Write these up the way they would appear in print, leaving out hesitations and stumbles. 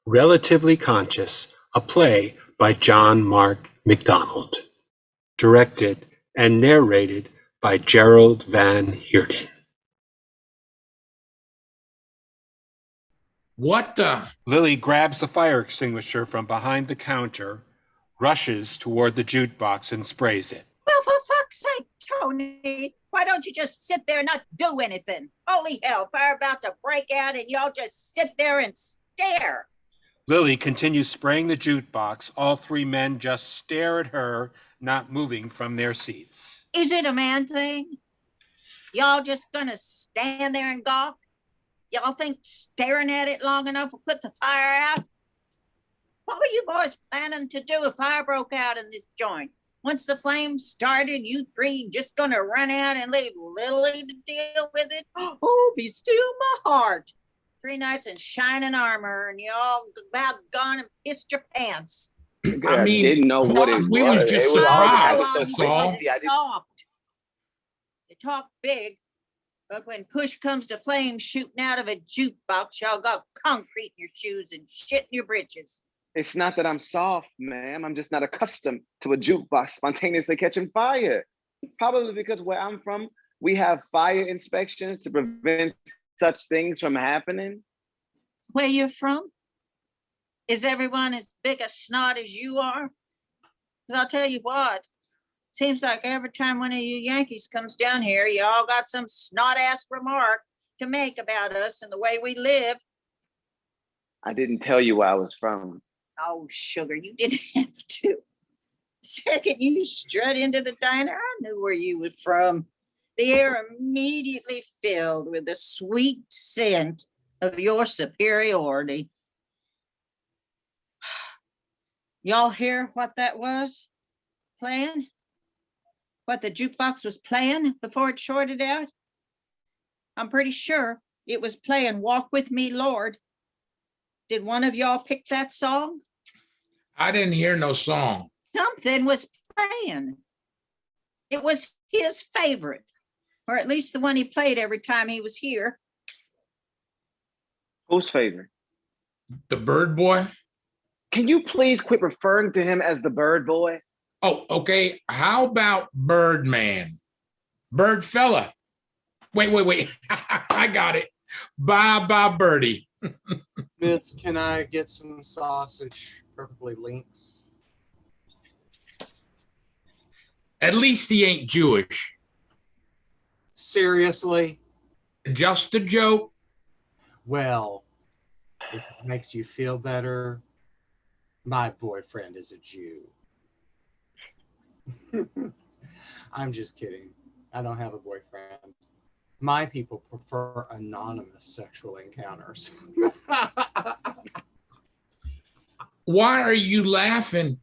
Relatively Conscious, a play by Jon-Marc McDonald. Directed and narrated by Gerald vanHeerden. What the? Lily grabs the fire extinguisher from behind the counter, rushes toward the jukebox and sprays it. Well, for fuck's sake, Tony, why don't you just sit there and not do anything? Holy hell, fire about to break out and y'all just sit there and stare. Lily continues spraying the jukebox. All three men just stare at her, not moving from their seats. Is it a man thing? Y'all just gonna stand there and gawk? Y'all think staring at it long enough will put the fire out? What were you boys planning to do if fire broke out in this joint? Once the flames started, you three just gonna run out and leave Lily to deal with it? Oh, be still my heart. 3 nights in shining armor and you all about gone and pissed your pants. I mean, didn't know what it we was. was just It was surprised. all- That's all. You talk big, but when push comes to flames shooting out of a jukebox, y'all got concrete in your shoes and shit in your britches. It's not that I'm soft, ma'am. I'm just not accustomed to a jukebox spontaneously catching fire. Probably because where I'm from, we have fire inspections to prevent such things from happening. Where you're from? Is everyone as big a snot as you are? Because I'll tell you what, seems like every time one of you Yankees comes down here, you all got some snot-ass remark to make about us and the way we live. I didn't tell you where I was from. Oh, sugar, you didn't have to. Second you strut into the diner, I knew where you was from. The air immediately filled with the sweet scent of your superiority. Y'all hear what that was playing? What the jukebox was playing before it shorted out? I'm pretty sure it was playing Walk With Me, Lord. Did one of y'all pick that song? I didn't hear no song. Something was playing. It was his favorite, or at least the one he played every time he was here. Whose favorite? The Bird Boy? Can you please quit referring to him as the Bird Boy? Oh, okay. How about Birdman? Bird fella. Wait. I got it. Bye, Birdie. Miss, can I get some sausage, preferably links? At least he ain't Jewish. Seriously? Just a joke. Well, if it makes you feel better, my boyfriend is a Jew. I'm just kidding. I don't have a boyfriend. My people prefer anonymous sexual encounters. Why are you laughing?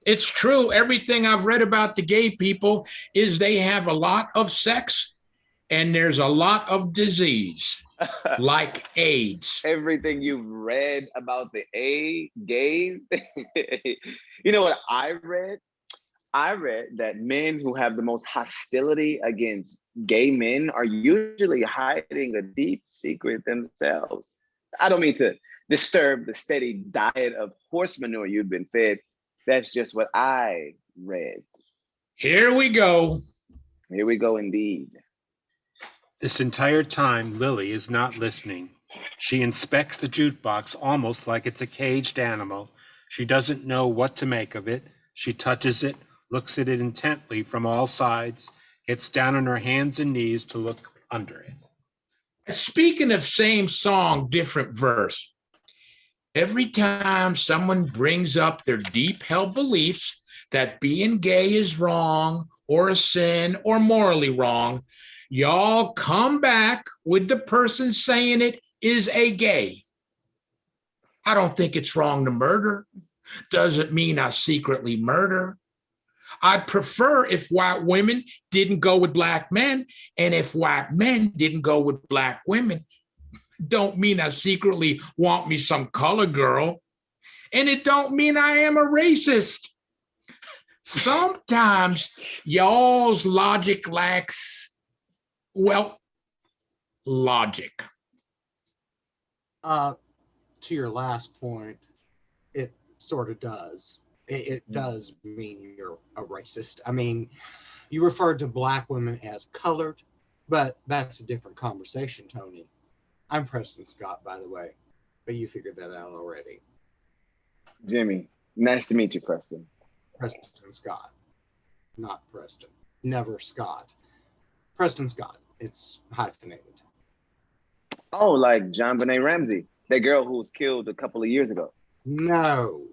It's true. Everything I've read about the gay people is they have a lot of sex and there's a lot of disease, like AIDS. Everything you've read about the gays. You know what I read? I read that men who have the most hostility against gay men are usually hiding a deep secret themselves. I don't mean to disturb the steady diet of horse manure you've been fed. That's just what I read. Here we go. Here we go indeed. This entire time, Lily is not listening. She inspects the jukebox almost like it's a caged animal. She doesn't know what to make of it. She touches it, looks at it intently from all sides, gets down on her hands and knees to look under it. Speaking of same song, different verse. Every time someone brings up their deep-held beliefs that being gay is wrong or a sin or morally wrong, y'all come back with the person saying it is a gay. I don't think it's wrong to murder. Doesn't mean I secretly murder. I'd prefer if white women didn't go with black men and if white men didn't go with black women. Don't mean I secretly want me some color girl. And it don't mean I am a racist. Sometimes y'all's logic lacks, well, logic. to your last point, it sort of does. It does mean you're a racist. I mean, you referred to black women as colored, but that's a different conversation, Tony. I'm Preston Scott, by the way, but you figured that out already. Jimmy, nice to meet you, Preston. Preston Scott, not Preston. Never Scott. Preston Scott. It's hyphenated. Oh, like John Benet Ramsey, that girl who was killed a couple of years ago. No,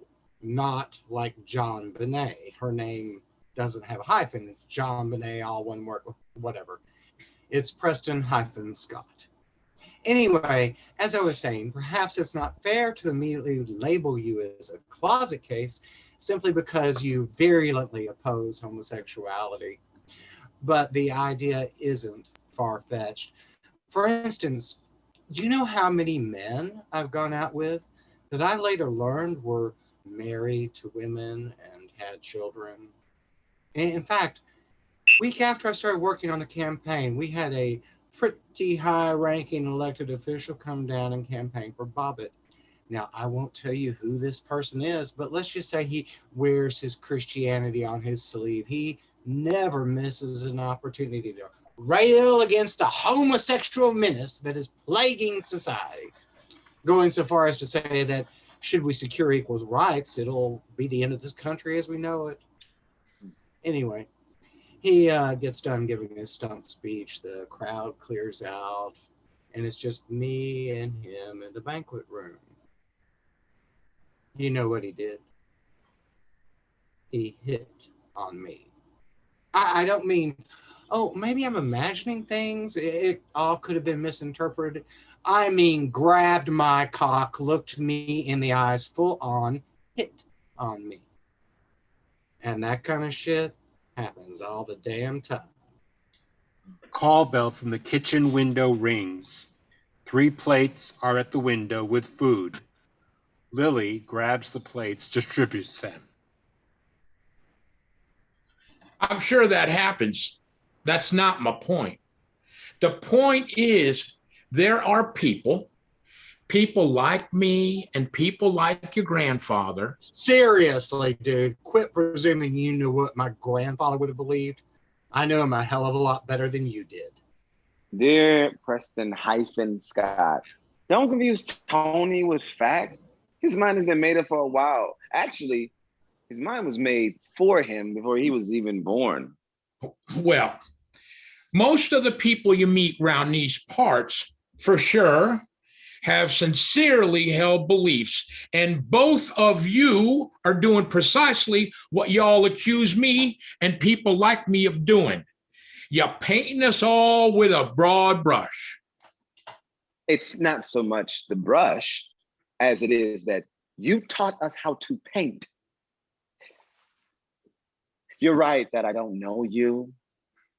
not like John Benet. Her name doesn't have a hyphen. It's John Benet, all one word, whatever. It's Preston Scott. Anyway, as I was saying, perhaps it's not fair to immediately label you as a closet case simply because you virulently oppose homosexuality. But the idea isn't far-fetched. For instance, do you know how many men I've gone out with that I later learned were married to women and had children? In fact, week after I started working on the campaign, we had a pretty high-ranking elected official come down and campaign for Bobbitt. Now, I won't tell you who this person is, but let's just say he wears his Christianity on his sleeve. He never misses an opportunity to rail against the homosexual menace that is plaguing society, going so far as to say that should we secure equal rights, it'll be the end of this country as we know it. Anyway, he gets done giving his stump speech. The crowd clears out, and it's just me and him in the banquet room. You know what he did? He hit on me. I don't mean, oh, maybe I'm imagining things. It all could have been misinterpreted. I mean, grabbed my cock, looked me in the eyes, full on, hit on me. And that kind of shit happens all the damn time. Call bell from the kitchen window rings. 3 plates are at the window with food. Lily grabs the plates, distributes them. I'm sure that happens. That's not my point. The point is there are people like me and people like your grandfather. Seriously, dude, quit presuming you knew what my grandfather would have believed. I know him a hell of a lot better than you did. Dear Preston Scott, don't confuse Tony with facts. His mind has been made up for a while. Actually, his mind was made for him before he was even born. Well, most of the people you meet around these parts, for sure, have sincerely held beliefs, and both of you are doing precisely what y'all accuse me and people like me of doing. You're painting us all with a broad brush. It's not so much the brush as it is that you taught us how to paint. You're right that I don't know you,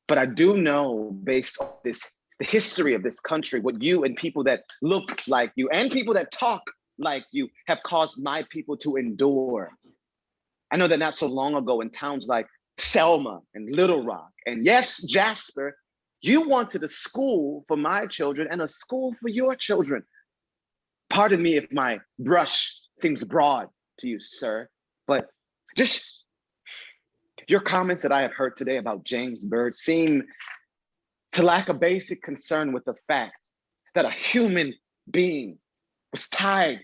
but I do know, based on the history of this country, what you and people that look like you and people that talk like you have caused my people to endure. I know that not so long ago in towns like Selma and Little Rock, and yes, Jasper, you wanted a school for my children and a school for your children. Pardon me if my brush seems broad to you, sir, but just your comments that I have heard today about James Byrd seem to lack a basic concern with the fact that a human being was tied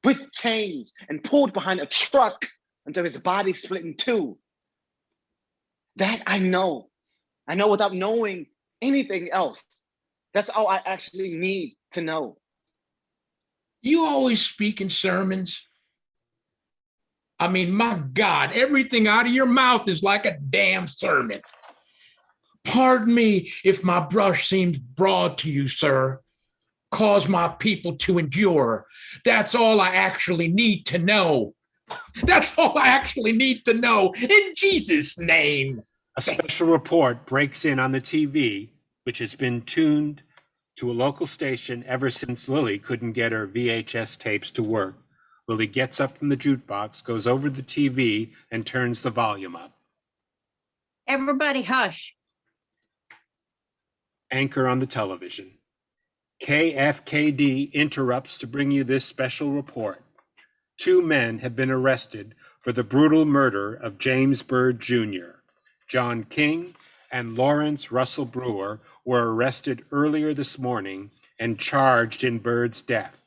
with chains and pulled behind a truck until his body split in two. That I know without knowing anything else. That's all I actually need to know. You always speak in sermons. I mean, my God, everything out of your mouth is like a damn sermon. Pardon me if my brush seems broad to you, sir. Cause my people to endure. That's all I actually need to know. That's all I actually need to know. In Jesus' name. A special report breaks in on the TV, which has been tuned to a local station ever since Lily couldn't get her VHS tapes to work. Lily gets up from the jukebox, goes over the TV, and turns the volume up. Everybody hush. Anchor on the television. KFKD interrupts to bring you this special report. 2 men have been arrested for the brutal murder of James Byrd Jr. John King and Lawrence Russell Brewer were arrested earlier this morning and charged in Byrd's death.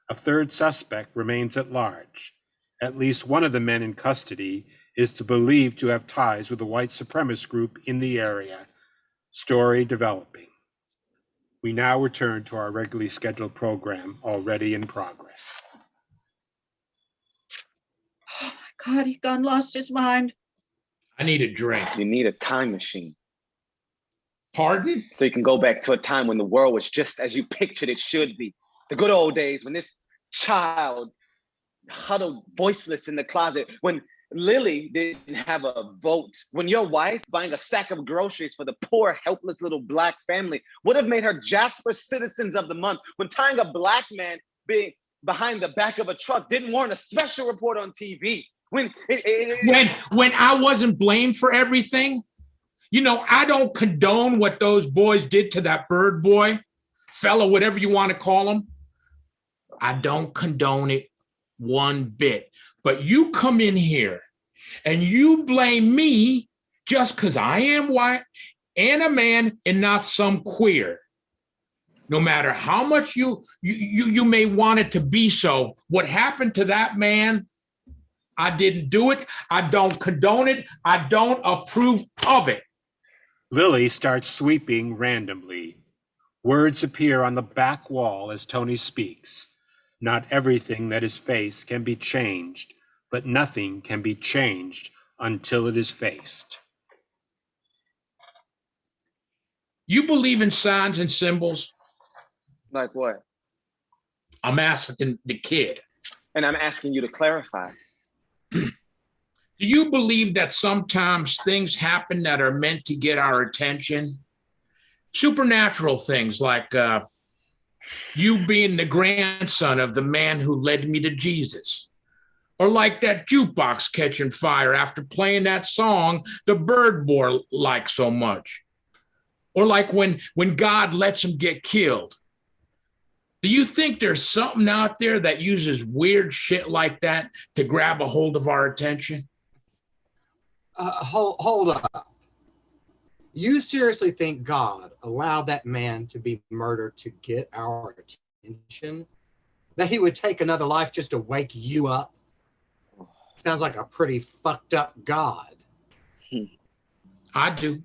A third suspect remains at large. At least one of the men in custody is believed to have ties with a white supremacist group in the area. Story developing. We now return to our regularly scheduled program, already in progress. Oh my God, he gone lost his mind. I need a drink. You need a time machine Pardon? so you can go back to a time when the world was just as you pictured it should be. The good old days when this child huddled voiceless in the closet, when Lily didn't have a vote, when your wife buying a sack of groceries for the poor, helpless little Black family would have made her Jasper Citizens of the Month, when tying a Black man being behind the back of a truck didn't warrant a special report on TV. When I wasn't blamed for everything. You know, I don't condone what those boys did to that Byrd boy, fella, whatever you want to call him. I don't condone it one bit. But you come in here and you blame me just because I am white and a man and not some queer. No matter how much you may want it to be so, what happened to that man, I didn't do it. I don't condone it. I don't approve of it. Lily starts sweeping randomly. Words appear on the back wall as Tony speaks. Not everything that is faced can be changed, but nothing can be changed until it is faced. You believe in signs and symbols? like what? I'm asking the kid. And I'm asking you to clarify. Do you believe that sometimes things happen that are meant to get our attention? Supernatural things like you being the grandson of the man who led me to Jesus. Or like that jukebox catching fire after playing that song the Byrd boy liked so much. Or like when God lets him get killed. Do you think there's something out there that uses weird shit like that to grab a hold of our attention? Hold up. You seriously think God allowed that man to be murdered to get our attention? That he would take another life just to wake you up? Sounds like a pretty fucked up God. I do.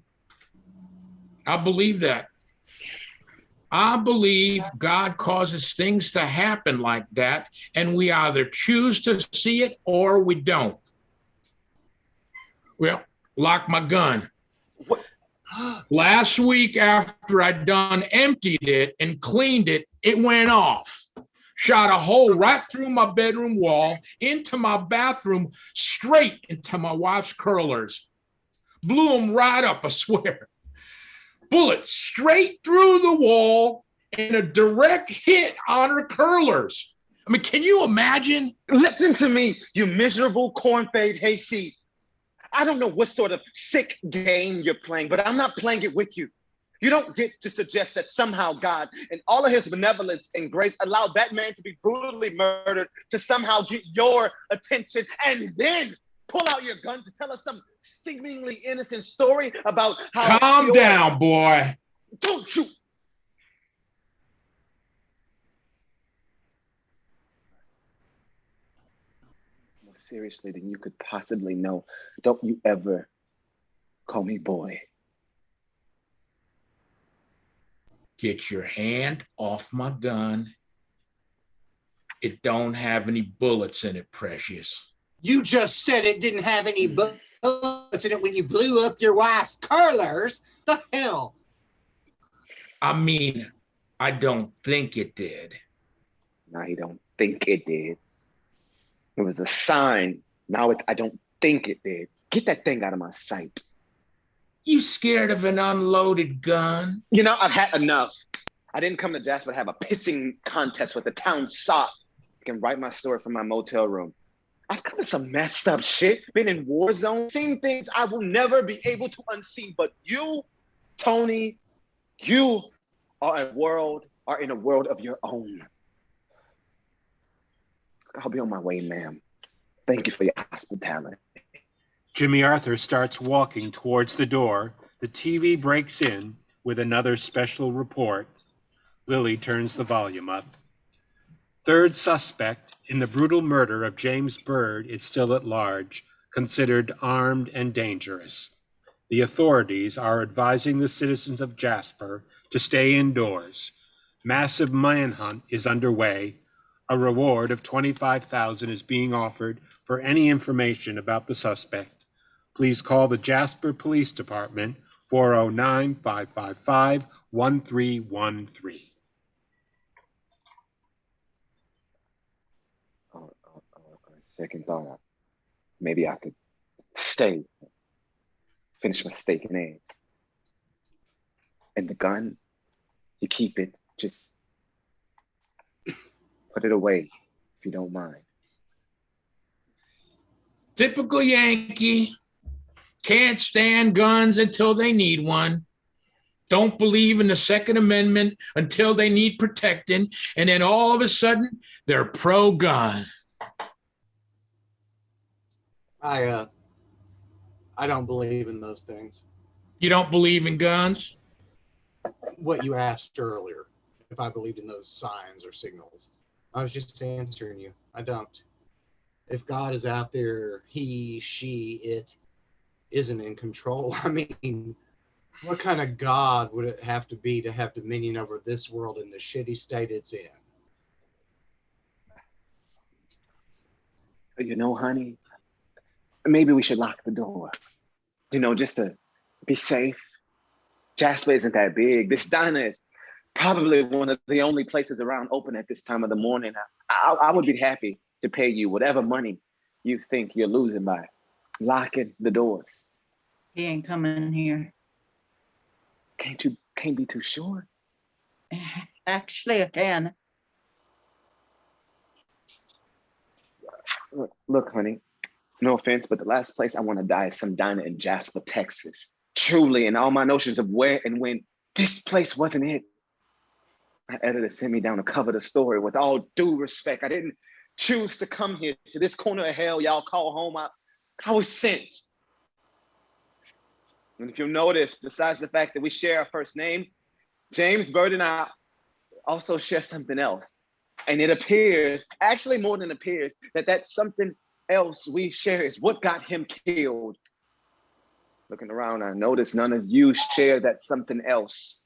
I believe that. I believe God causes things to happen like that, and we either choose to see it or we don't. Well, lock my gun. What? Last week, after I'd done emptied it and cleaned it, it went off. Shot a hole right through my bedroom wall, into my bathroom, straight into my wife's curlers. Blew them right up, I swear. Bullet straight through the wall and a direct hit on her curlers. I mean, can you imagine? Listen to me, you miserable corn-fed hayseed. I don't know what sort of sick game you're playing, but I'm not playing it with you. You don't get to suggest that somehow God, in all of his benevolence and grace, allowed that man to be brutally murdered to somehow get your attention and then pull out your gun to tell us some seemingly innocent story about how— Calm down, boy. Don't shoot. More seriously than you could possibly know, don't you ever call me boy. Get your hand off my gun. It don't have any bullets in it, precious. You just said it didn't have any bullets in it when you blew up your wife's curlers. The hell? I mean, I don't think it did. Now you don't think it did. It was a sign. Now I don't think it did. Get that thing out of my sight. You scared of an unloaded gun? You know, I've had enough. I didn't come to Jasper to have a pissing contest with the town sot. I can write my story from my motel room. I've covered some messed up shit, been in war zones, seen things I will never be able to unsee. But you, Tony, you are a world are in a world of your own. I'll be on my way, ma'am. Thank you for your hospitality. Jimmy Arthur starts walking towards the door. The TV breaks in with another special report. Lily turns the volume up. Third suspect in the brutal murder of James Byrd is still at large, considered armed and dangerous. The authorities are advising the citizens of Jasper to stay indoors. Massive manhunt is underway. A reward of $25,000 is being offered for any information about the suspect. Please call the Jasper Police Department, 409-555-1313. Second thought, maybe I could stay, finish my steak and eggs. And the gun, you keep it, just put it away if you don't mind. Typical Yankee. Can't stand guns until they need one. Don't believe in the Second Amendment until they need protecting. And then all of a sudden, they're pro-gun. I don't believe in those things. You don't believe in guns? What you asked earlier, if I believed in those signs or signals. I was just answering you. I don't. If God is out there, he, she, it isn't in control. I mean, what kind of God would it have to be to have dominion over this world in the shitty state it's in? You know, honey, maybe we should lock the door, just to be safe. Jasper isn't that big. This diner is probably one of the only places around open at this time of the morning. I would be happy to pay you whatever money you think you're losing by locking the doors. He ain't coming here. Can't be too sure. Actually, I can. Look, honey, no offense, but the last place I want to die is some diner in Jasper, Texas. Truly, and all my notions of where and when, this place wasn't it. My editor sent me down to cover the story. With all due respect, I didn't choose to come here to this corner of hell y'all call home. I was sent. And if you'll notice, besides the fact that we share our first name, James Byrd and I also share something else. And it appears, actually more than appears, that something else we share is what got him killed. Looking around, I notice none of you share that something else.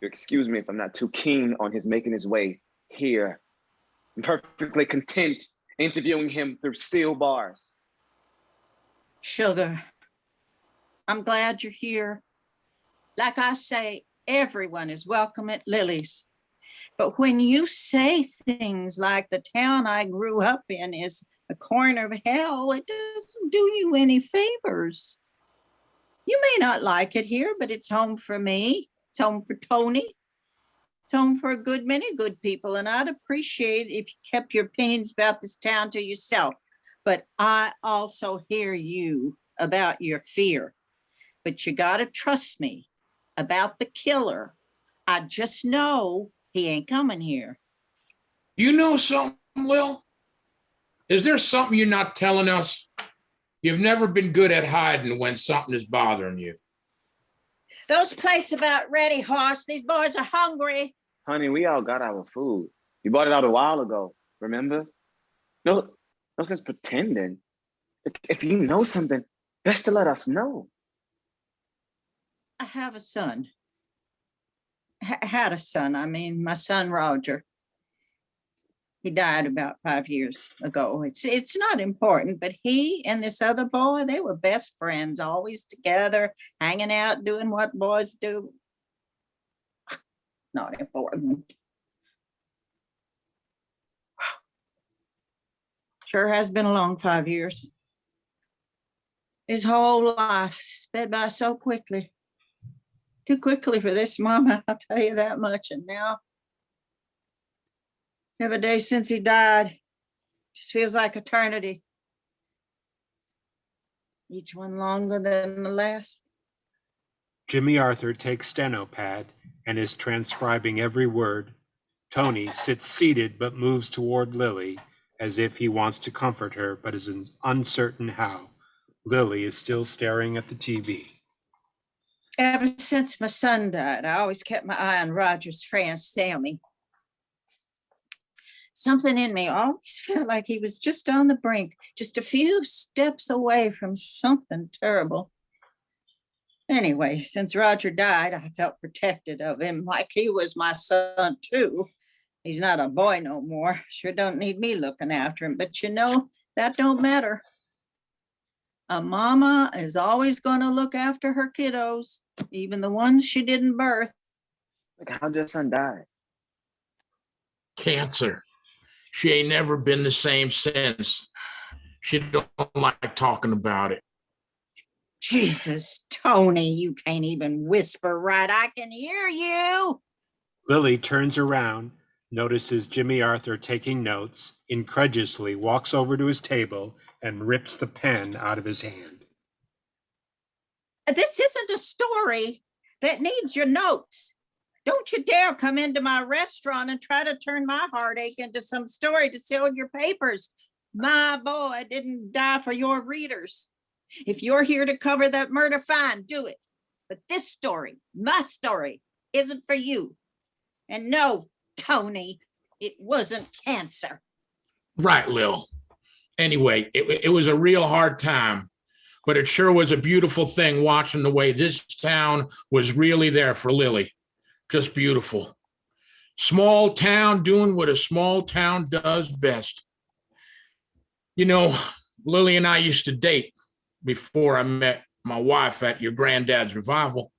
Excuse me if I'm not too keen on his making his way here. I'm perfectly content interviewing him through steel bars. Sugar, I'm glad you're here. Like I say, everyone is welcome at Lily's. But when you say things like the town I grew up in is a corner of hell, it doesn't do you any favors. You may not like it here, but it's home for me. It's home for Tony. It's home for a good many good people, and I'd appreciate it if you kept your opinions about this town to yourself. But I also hear you about your fear. But you gotta trust me about the killer. I just know he ain't coming here. You know something, Lil? Is there something you're not telling us? You've never been good at hiding when something is bothering you. Those plates about ready, Hoss. These boys are hungry. Honey, we all got our food. You bought it out a while ago, remember? No sense pretending. If you know something, best to let us know. I have a son. Had a son. I mean, my son, Roger. He died about 5 years ago. It's not important, but he and this other boy, they were best friends, always together, hanging out, doing what boys do. Not important. Sure has been a long 5 years. His whole life sped by so quickly. Too quickly for this mama, I'll tell you that much. And now, every day since he died just feels like eternity. Each one longer than the last. Jimmy Arthur takes steno pad and is transcribing every word. Tony sits seated but moves toward Lily as if he wants to comfort her but is uncertain how. Lily is still staring at the TV. Ever since my son died, I always kept my eye on Roger's friend, Sammy. Something in me always felt like he was just on the brink, just a few steps away from something terrible. Anyway, since Roger died, I felt protected of him like he was my son too. He's not a boy no more. Sure don't need me looking after him, but you know, that don't matter. A mama is always going to look after her kiddos, even the ones she didn't birth. Like, how'd your son die? Cancer. She ain't never been the same since. She don't like talking about it. Jesus, Tony, you can't even whisper right. I can hear you. Lily turns around, notices Jimmy Arthur taking notes, incredulously walks over to his table and rips the pen out of his hand. This isn't a story that needs your notes. Don't you dare come into my restaurant and try to turn my heartache into some story to sell your papers. My boy didn't die for your readers. If you're here to cover that murder, fine, do it. But this story, my story, isn't for you. And no, Tony, it wasn't cancer. Right, Lil. Anyway, it was a real hard time, but it sure was a beautiful thing watching the way this town was really there for Lily. Just beautiful. Small town doing what a small town does best. You know, Lily and I used to date before I met my wife at your granddad's revival.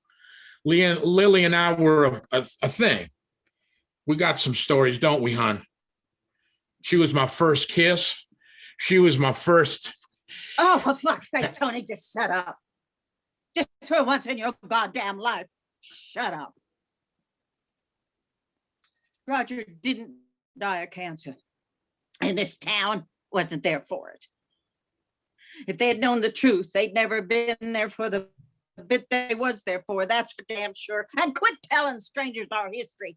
Lily and I were a thing. We got some stories, don't we, hon? She was my first kiss. She was my first. Oh, for fuck's sake, Tony, just shut up. Just for once in your goddamn life, shut up. Roger didn't die of cancer, and this town wasn't there for it. If they had known the truth, they'd never been there for the bit they was there for, that's for damn sure. And quit telling strangers our history.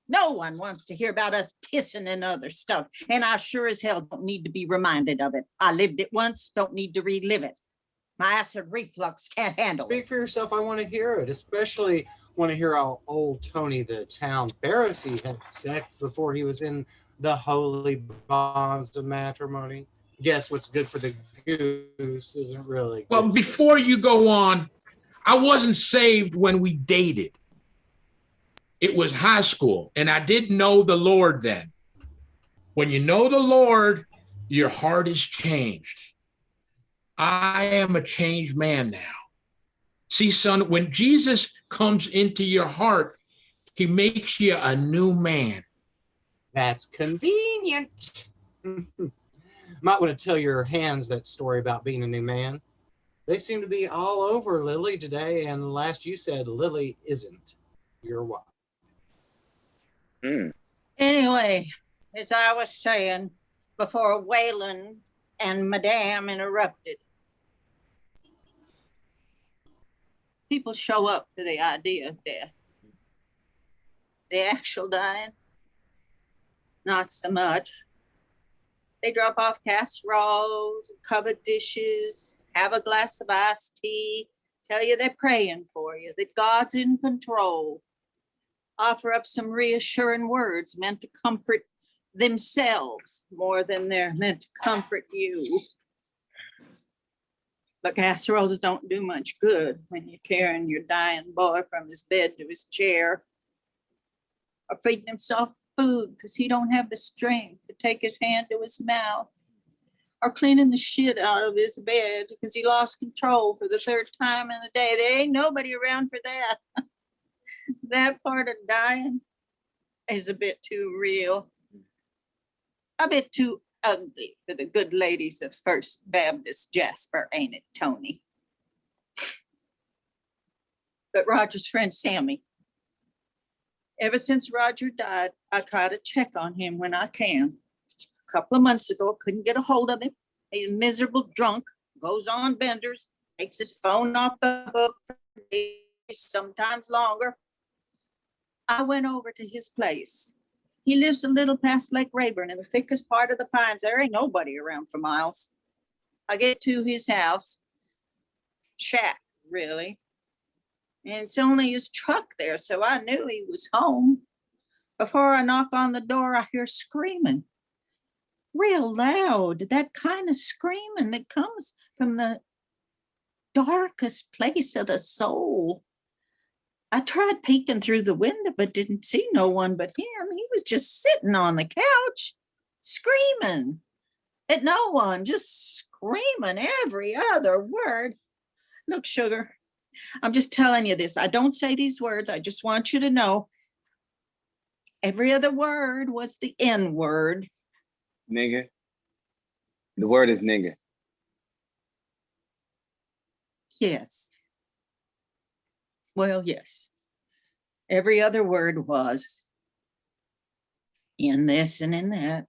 No one wants to hear about us kissing and other stuff, and I sure as hell don't need to be reminded of it. I lived it once, don't need to relive it. My acid reflux can't handle it. Speak for yourself. I want to hear it, especially want to hear how old Tony, the town Pharisee, had sex before he was in the holy bonds of matrimony. Guess what's good for the goose isn't really good. Well, before you go on, I wasn't saved when we dated. It was high school, and I didn't know the Lord then. When you know the Lord, your heart is changed. I am a changed man now. See, son, when Jesus comes into your heart, he makes you a new man. That's convenient. Might want to tell your hands that story about being a new man. They seem to be all over Lily today, and last you said Lily isn't your wife. Anyway, as I was saying before Waylon and Madame interrupted, people show up for the idea of death. The actual dying, not so much. They drop off casseroles, covered dishes, have a glass of iced tea, tell you they're praying for you, that God's in control. Offer up some reassuring words meant to comfort themselves more than they're meant to comfort you. But casseroles don't do much good when you're carrying your dying boy from his bed to his chair, or feeding him soft food because he don't have the strength to take his hand to his mouth, or cleaning the shit out of his bed because he lost control for the third time in the day. There ain't nobody around for that. That part of dying is a bit too real, a bit too ugly for the good ladies of First Baptist Jasper, ain't it, Tony? But Roger's friend Sammy, ever since Roger died, I try to check on him when I can. A couple of months ago, couldn't get a hold of him. He's miserable drunk, goes on benders, takes his phone off the hook for days, sometimes longer. I went over to his place. He lives a little past Lake Rayburn in the thickest part of the pines. There ain't nobody around for miles. I get to his house, shack, really. And it's only his truck there, so I knew he was home. Before I knock on the door, I hear screaming. Real loud, that kind of screaming that comes from the darkest place of the soul. I tried peeking through the window, but didn't see no one but him. He was just sitting on the couch, screaming at no one, just screaming every other word. Look, sugar, I'm just telling you this. I don't say these words. I just want you to know every other word was the N word. Nigga. The word is nigga. Yes. Well, yes. Every other word was in this and in that.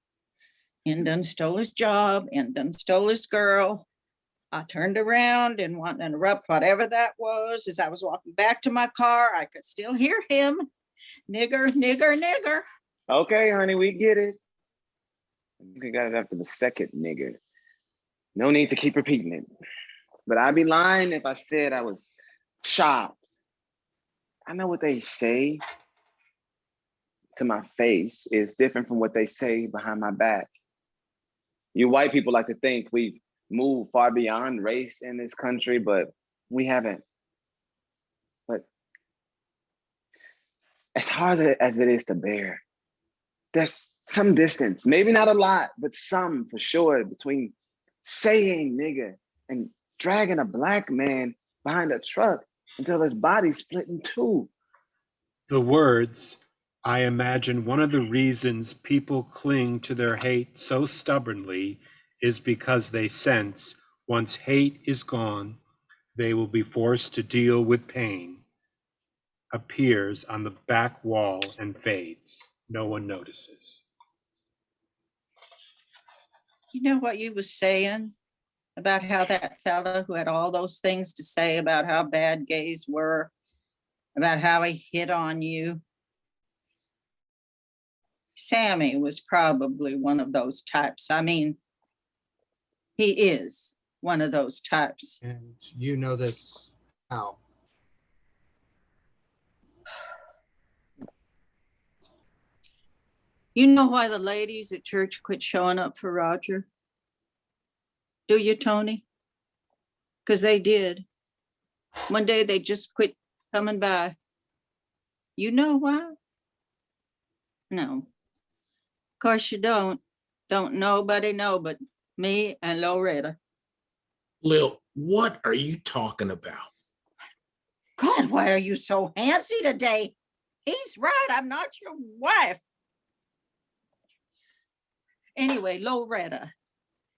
And done stole his job and done stole his girl. I turned around and wanted to interrupt whatever that was. As I was walking back to my car, I could still hear him. Nigger, nigger, nigger. Okay, honey, we get it. We got it after the second nigga. No need to keep repeating it. But I'd be lying if I said I was shocked. I know what they say to my face is different from what they say behind my back. You white people like to think we've moved far beyond race in this country, but we haven't. But as hard as it is to bear, there's some distance, maybe not a lot, but some for sure, between saying nigga and dragging a black man behind a truck until his body split in two. The words, I imagine one of the reasons people cling to their hate so stubbornly is because they sense once hate is gone, they will be forced to deal with pain. Appears on the back wall and fades. No one notices. You know what you was saying about how that fella who had all those things to say about how bad gays were, about how he hit on you? Sammy was probably one of those types. I mean, he is one of those types. And you know this how? You know why the ladies at church quit showing up for Roger? Do you, Tony? Because they did. One day they just quit coming by. You know why? No. Of course you don't. Don't nobody know but me and Loretta. Lil, what are you talking about? God, why are you so handsy today? He's right. I'm not your wife. Anyway, Loretta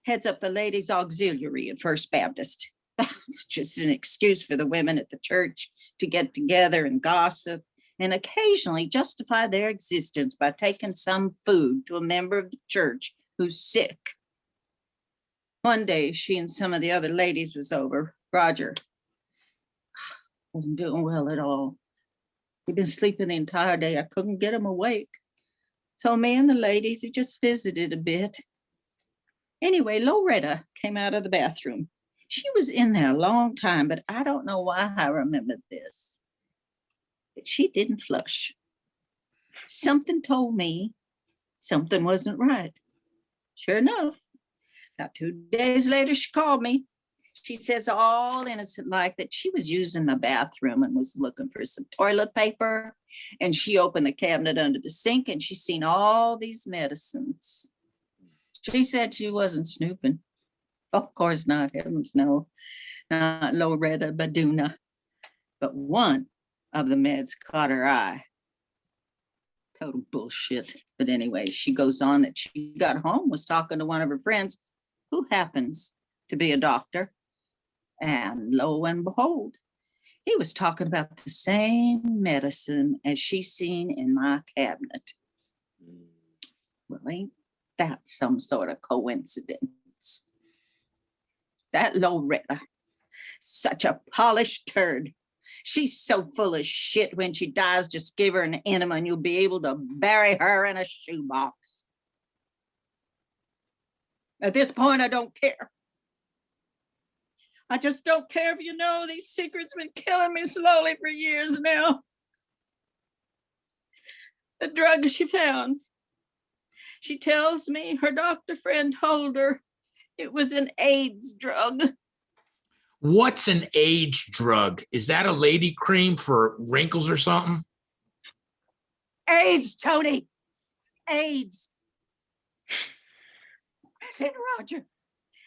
heads up the ladies' auxiliary at First Baptist. It's just an excuse for the women at the church to get together and gossip and occasionally justify their existence by taking some food to a member of the church who's sick. One day, she and some of the other ladies was over. Roger wasn't doing well at all. He'd been sleeping the entire day. I couldn't get him awake. So me and the ladies, we just visited a bit. Anyway, Loretta came out of the bathroom. She was in there a long time, but I don't know why I remembered this. But she didn't flush. Something told me something wasn't right. Sure enough, about 2 days later, she called me. She says all innocent like that she was using my bathroom and was looking for some toilet paper. And she opened the cabinet under the sink and she seen all these medicines. She said she wasn't snooping. Of course not, heavens no. Not Loretta Baduna. But one of the meds caught her eye. Total bullshit. But anyway, she goes on that she got home, was talking to one of her friends who happens to be a doctor. And lo and behold, he was talking about the same medicine as she seen in my cabinet. Well, ain't that some sort of coincidence? That Loretta, such a polished turd. She's so full of shit. When she dies, just give her an enema and you'll be able to bury her in a shoebox. At this point, I don't care. I just don't care if you know these secrets been killing me slowly for years now. The drug she found. She tells me her doctor friend told her it was an AIDS drug. What's an age drug? Is that a lady cream for wrinkles or something? AIDS, Tony. AIDS. I said Roger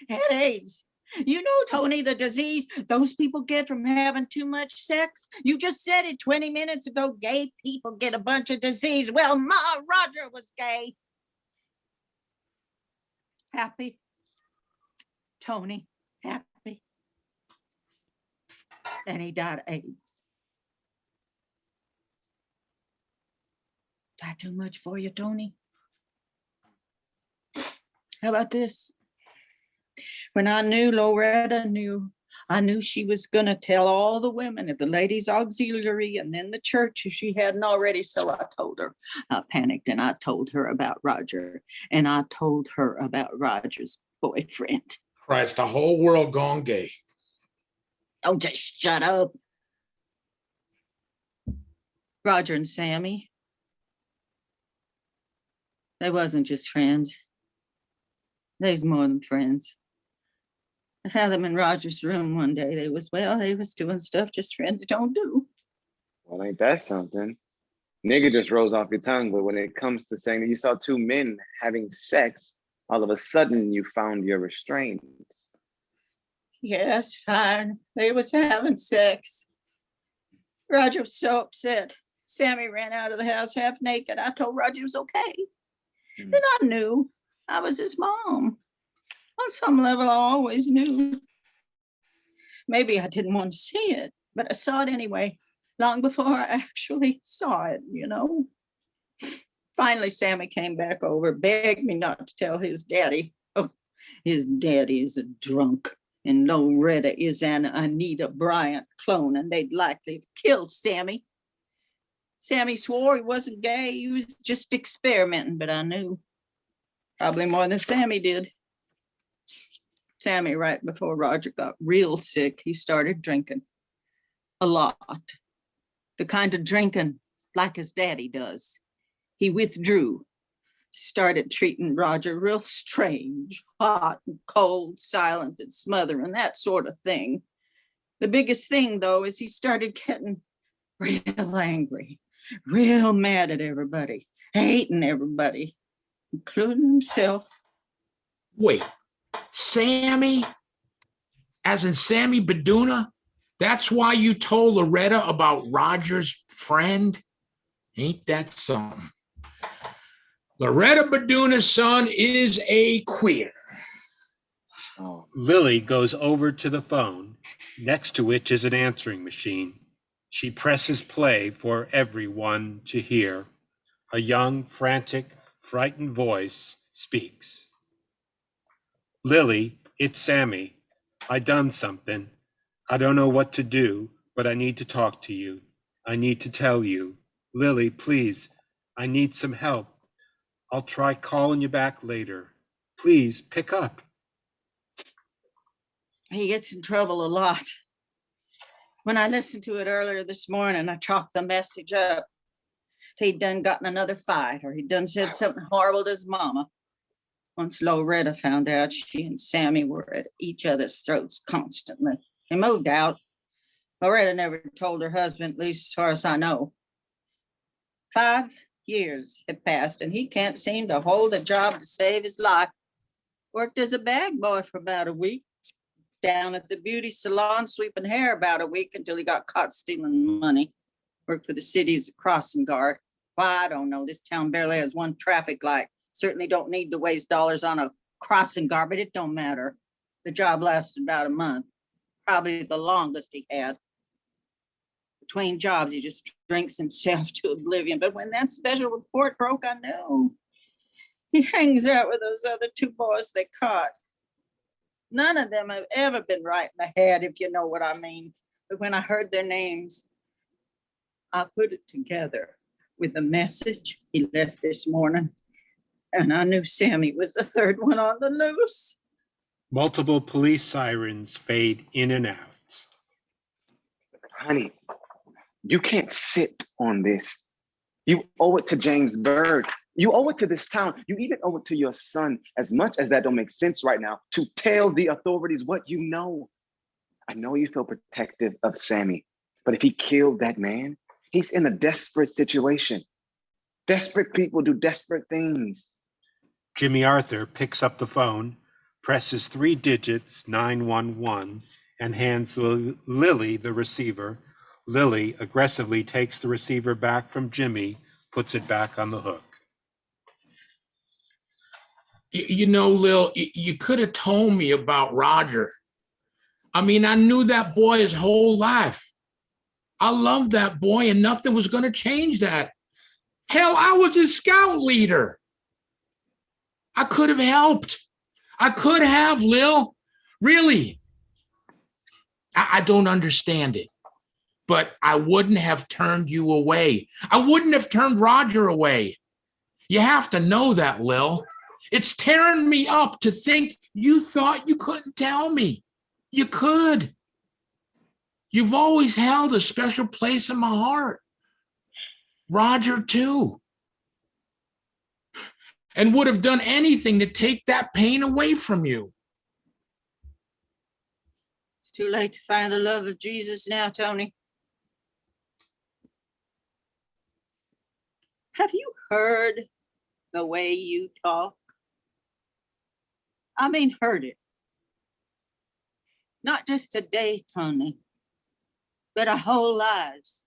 had AIDS. You know, Tony, the disease those people get from having too much sex. You just said it 20 minutes ago. Gay people get a bunch of disease. Well, Roger was gay. Happy. Tony, happy. And he died of AIDS. That too much for you, Tony? How about this? When I knew Loretta knew, I knew she was going to tell all the women at the ladies' auxiliary and then the church if she hadn't already. So I told her. I panicked and I told her about Roger. And I told her about Roger's boyfriend. Christ, the whole world gone gay. Oh, just shut up. Roger and Sammy. They wasn't just friends. They's more than friends. I found them in Roger's room one day. They was doing stuff just friends don't do. Well, ain't that something? Nigga just rolls off your tongue, but when it comes to saying that you saw two men having sex, all of a sudden you found your restraints. Yes, fine. They was having sex. Roger was so upset. Sammy ran out of the house half naked. I told Roger it was okay. Then I knew I was his mom. On some level, I always knew. Maybe I didn't want to see it, but I saw it anyway, long before I actually saw it, you know. Finally, Sammy came back over, begged me not to tell his daddy. Oh, his daddy is a drunk, and Loretta is an Anita Bryant clone, and they'd likely have killed Sammy. Sammy swore he wasn't gay, he was just experimenting, but I knew. Probably more than Sammy did. Sammy, right before Roger got real sick, he started drinking. A lot. The kind of drinking like his daddy does. He withdrew, started treating Roger real strange, hot and cold, silent and smothering, that sort of thing. The biggest thing, though, is he started getting real angry, real mad at everybody, hating everybody, including himself. Wait, Sammy? As in Sammy Baduna? That's why you told Loretta about Roger's friend? Ain't that something? Loretta Baduna's son is a queer. Oh. Lily goes over to the phone, next to which is an answering machine. She presses play for everyone to hear. A young, frantic, frightened voice speaks. Lily, it's Sammy. I done something. I don't know what to do, but I need to talk to you. I need to tell you. Lily, please, I need some help. I'll try calling you back later. Please, pick up. He gets in trouble a lot. When I listened to it earlier this morning, I chalked the message up. He'd done gotten another fight, or he'd done said something horrible to his mama. Once Loretta found out, she and Sammy were at each other's throats constantly. They moved out. Loretta never told her husband, at least as far as I know. 5 years had passed, and he can't seem to hold a job to save his life. Worked as a bag boy for about a week. Down at the beauty salon sweeping hair about a week until he got caught stealing money. Worked for the city as a crossing guard. Why, I don't know. This town barely has one traffic light. Certainly don't need to waste dollars on a crossing guard, but it don't matter. The job lasted about a month. Probably the longest he had. Between jobs, he just drinks himself to oblivion. But when that special report broke, I knew. He hangs out with those other two boys they caught. None of them have ever been right in the head, if you know what I mean. But when I heard their names, I put it together with the message he left this morning, and I knew Sammy was the third one on the loose. Multiple police sirens fade in and out. Honey, you can't sit on this. You owe it to James Bird. You owe it to this town. You even owe it to your son, as much as that don't make sense right now, to tell the authorities what you know. I know you feel protective of Sammy, but if he killed that man, he's in a desperate situation. Desperate people do desperate things. Jimmy Arthur picks up the phone, presses 3 digits, 911, and hands Lily the receiver. Lily aggressively takes the receiver back from Jimmy, puts it back on the hook. You know, Lil, you could have told me about Roger. I mean, I knew that boy his whole life. I loved that boy, and nothing was going to change that. Hell, I was his scout leader. I could have helped. I could have, Lil. Really. I don't understand it, but I wouldn't have turned you away. I wouldn't have turned Roger away. You have to know that, Lil. It's tearing me up to think you thought you couldn't tell me. You could. You've always held a special place in my heart. Roger, too. And would have done anything to take that pain away from you. It's too late to find the love of Jesus now, Tony. Have you heard the way you talk? I mean, heard it. Not just today, Tony, but our whole lives.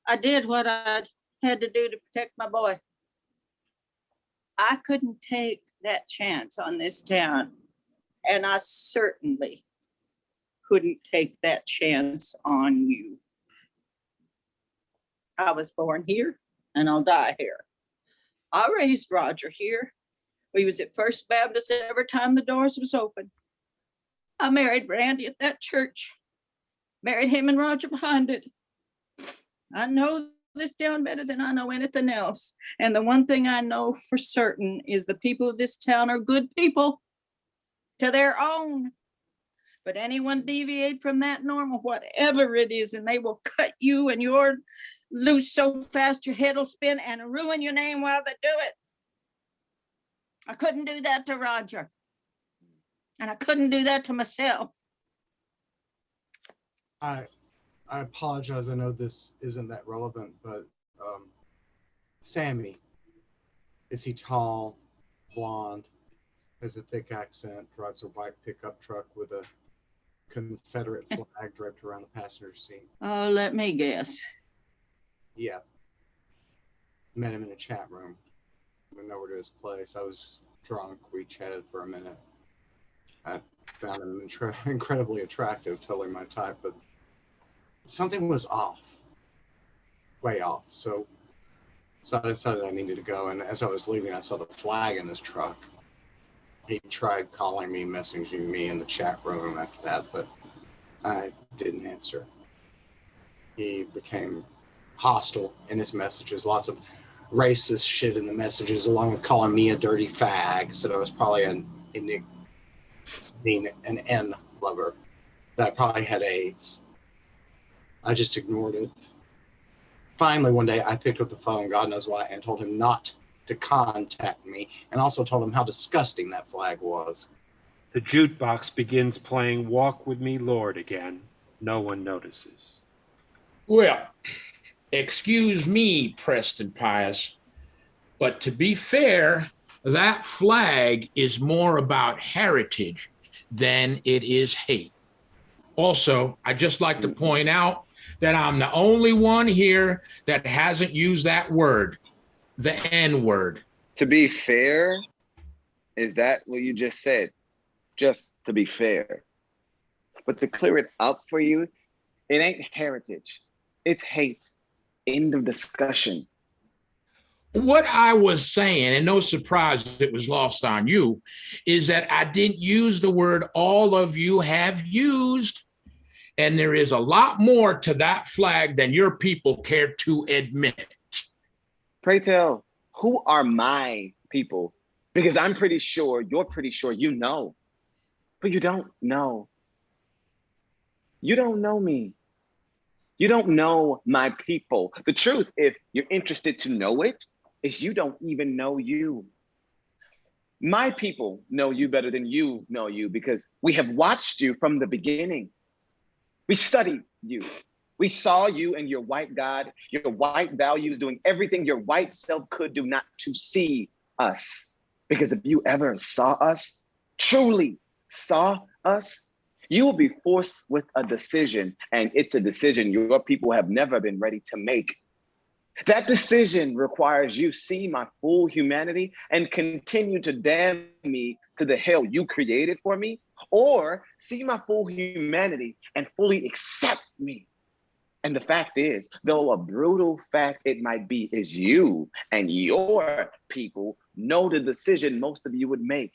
I did what I had to do to protect my boy. I couldn't take that chance on this town, and I certainly couldn't take that chance on you. I was born here, and I'll die here. I raised Roger here. We was at First Baptist every time the doors was open. I married Randy at that church. Married him and Roger behind it. I know this town better than I know anything else. And the one thing I know for certain is the people of this town are good people to their own. But anyone deviate from that normal, whatever it is, and they will cut you and your loose so fast your head will spin and ruin your name while they do it. I couldn't do that to Roger. And I couldn't do that to myself. I apologize. I know this isn't that relevant, but Sammy, is he tall, blonde, has a thick accent, drives a white pickup truck with a Confederate flag draped around the passenger seat? Oh, let me guess. Yeah. Met him in a chat room. Went over to his place. I was drunk. We chatted for a minute. I found him incredibly attractive, totally my type, but something was off. Way off. So I decided I needed to go, and as I was leaving, I saw the flag in this truck. He tried calling me, messaging me in the chat room after that, but I didn't answer. He became hostile in his messages, lots of racist shit in the messages, along with calling me a dirty fag. Said I was probably an N lover, that I probably had AIDS. I just ignored it. Finally, one day, I picked up the phone, God knows why, and told him not to contact me, and also told him how disgusting that flag was. The jukebox begins playing Walk With Me, Lord again. No one notices. Well, excuse me, Preston Pius, but to be fair, that flag is more about heritage than it is hate. Also, I'd just like to point out that I'm the only one here that hasn't used that word, the N-word. To be fair, is that what you just said? Just to be fair. But to clear it up for you, it ain't heritage. It's hate. End of discussion. What I was saying, and no surprise it was lost on you, is that I didn't use the word all of you have used. And there is a lot more to that flag than your people care to admit. Pray tell, who are my people? Because I'm pretty sure, you're pretty sure you know, but you don't know. You don't know me. You don't know my people. The truth, if you're interested to know it, is you don't even know you. My people know you better than you know you because we have watched you from the beginning. We studied you. We saw you and your white God, your white values, doing everything your white self could do not to see us. Because if you ever saw us, truly saw us, you will be forced with a decision, and it's a decision your people have never been ready to make. That decision requires you see my full humanity and continue to damn me to the hell you created for me, or see my full humanity and fully accept me. And the fact is, though a brutal fact it might be, is you and your people know the decision most of you would make.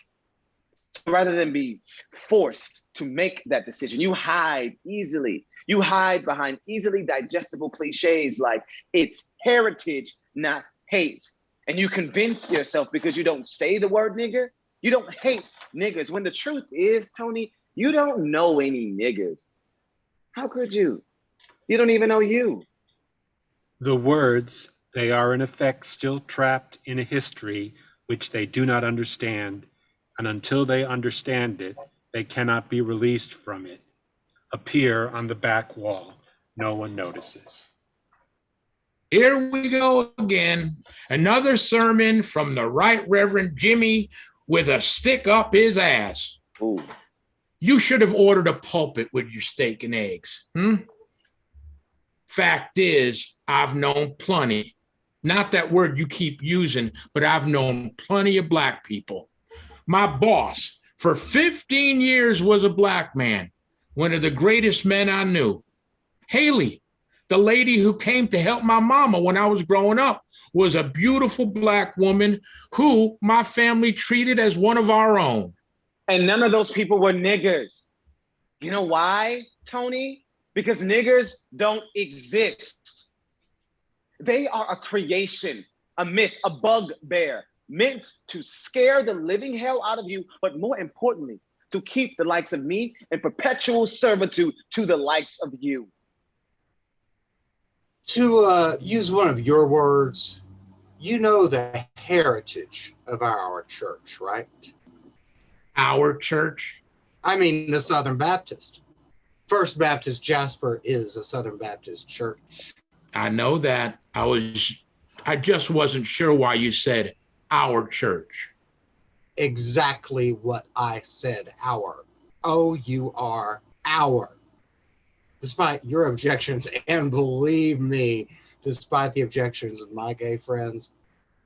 So rather than be forced to make that decision, you hide easily. You hide behind easily digestible cliches like it's heritage, not hate. And you convince yourself because you don't say the word nigger, you don't hate niggas. When the truth is, Tony, you don't know any niggas. How could you? You don't even know you. The words, they are in effect still trapped in a history which they do not understand, and until they understand it, they cannot be released from it, appear on the back wall. No one notices. Here we go again. Another sermon from the Right Reverend Jimmy with a stick up his ass. Ooh. You should have ordered a pulpit with your steak and eggs. Fact is, I've known plenty, not that word you keep using, but I've known plenty of black people. My boss for 15 years was a black man, one of the greatest men I knew. Haley, the lady who came to help my mama when I was growing up, was a beautiful black woman who my family treated as one of our own. And none of those people were niggers. You know why, Tony? Because niggers don't exist. They are a creation, a myth, a bugbear, meant to scare the living hell out of you, but more importantly, to keep the likes of me in perpetual servitude to the likes of you. To use one of your words, you know the heritage of our church, right? Our church? I mean the Southern Baptist. First Baptist Jasper is a Southern Baptist church. I know that. I just wasn't sure why you said our church. Exactly what I said, our. O-U-R, our. Despite your objections, and believe me, despite the objections of my gay friends,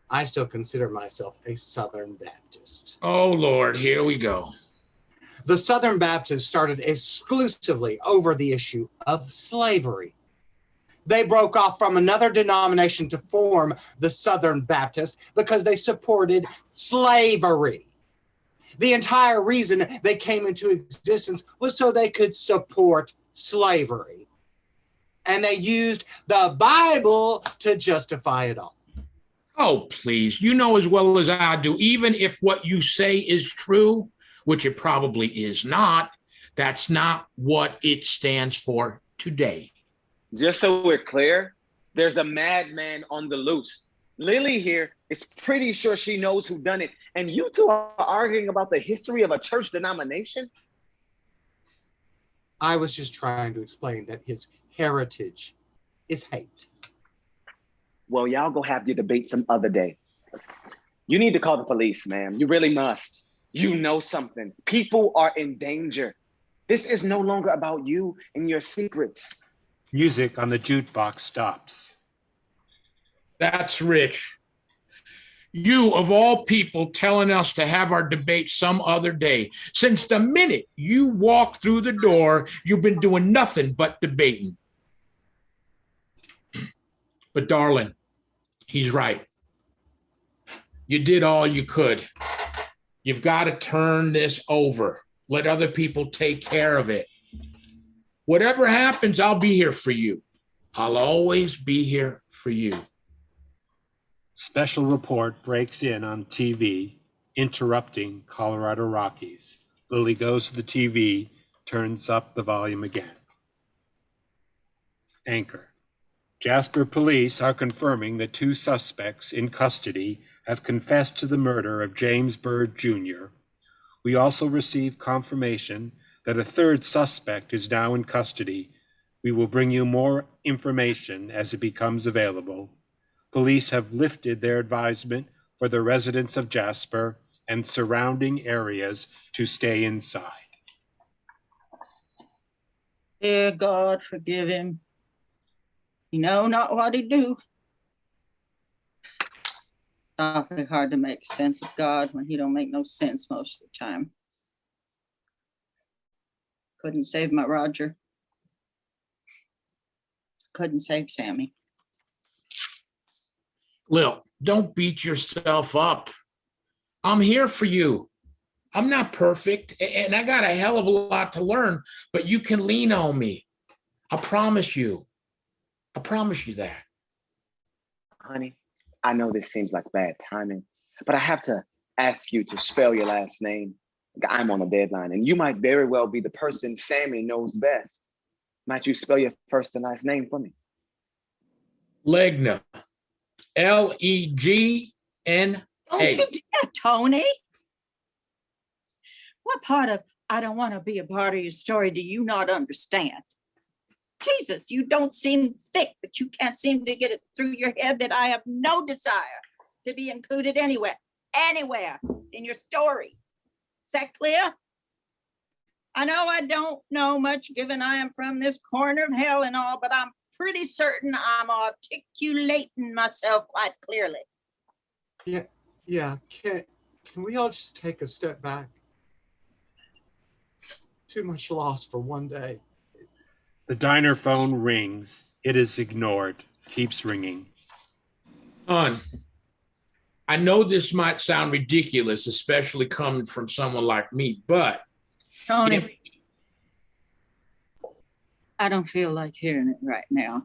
I still consider myself a Southern Baptist. Oh, Lord, here we go. The Southern Baptists started exclusively over the issue of slavery. They broke off from another denomination to form the Southern Baptist because they supported slavery. The entire reason they came into existence was so they could support slavery. And they used the Bible to justify it all. Oh, please. You know as well as I do, even if what you say is true, which it probably is not, that's not what it stands for today. Just so we're clear, there's a madman on the loose. Lily here is pretty sure she knows who done it. And you two are arguing about the history of a church denomination? I was just trying to explain that his heritage is hate. Well, y'all go have your debate some other day. You need to call the police, man. You really must. You know something. People are in danger. This is no longer about you and your secrets. Music on the jukebox stops. That's rich. You, of all people, telling us to have our debate some other day. Since the minute you walked through the door, you've been doing nothing but debating. But darling, he's right. You did all you could. You've got to turn this over. Let other people take care of it. Whatever happens, I'll be here for you. I'll always be here for you. Special report breaks in on TV, interrupting Colorado Rockies. Lily goes to the TV, turns up the volume again. Anchor. Jasper police are confirming that 2 suspects in custody have confessed to the murder of James Byrd Jr. We also received confirmation that a 3rd suspect is now in custody. We will bring you more information as it becomes available. Police have lifted their advisement for the residents of Jasper and surrounding areas to stay inside. Dear God, forgive him. You know not what he do. Awfully hard to make sense of God when he don't make no sense most of the time. Couldn't save my Roger. Couldn't save Sammy. Lil, don't beat yourself up. I'm here for you. I'm not perfect, and I got a hell of a lot to learn, but you can lean on me. I promise you. I promise you that. Honey, I know this seems like bad timing, but I have to ask you to spell your last name. I'm on a deadline, and you might very well be the person Sammy knows best. Might you spell your first and last name for me? Legna. Legna. Don't you dare, Tony. What part of I don't want to be a part of your story do you not understand? Jesus, you don't seem thick, but you can't seem to get it through your head that I have no desire to be included anywhere in your story. Is that clear? I know I don't know much given I am from this corner of hell and all, but I'm pretty certain I'm articulating myself quite clearly. Yeah. Can we all just take a step back? Too much loss for one day. The diner phone rings. It is ignored. Keeps ringing. Hon, I know this might sound ridiculous, especially coming from someone like me, but Tony, I don't feel like hearing it right now.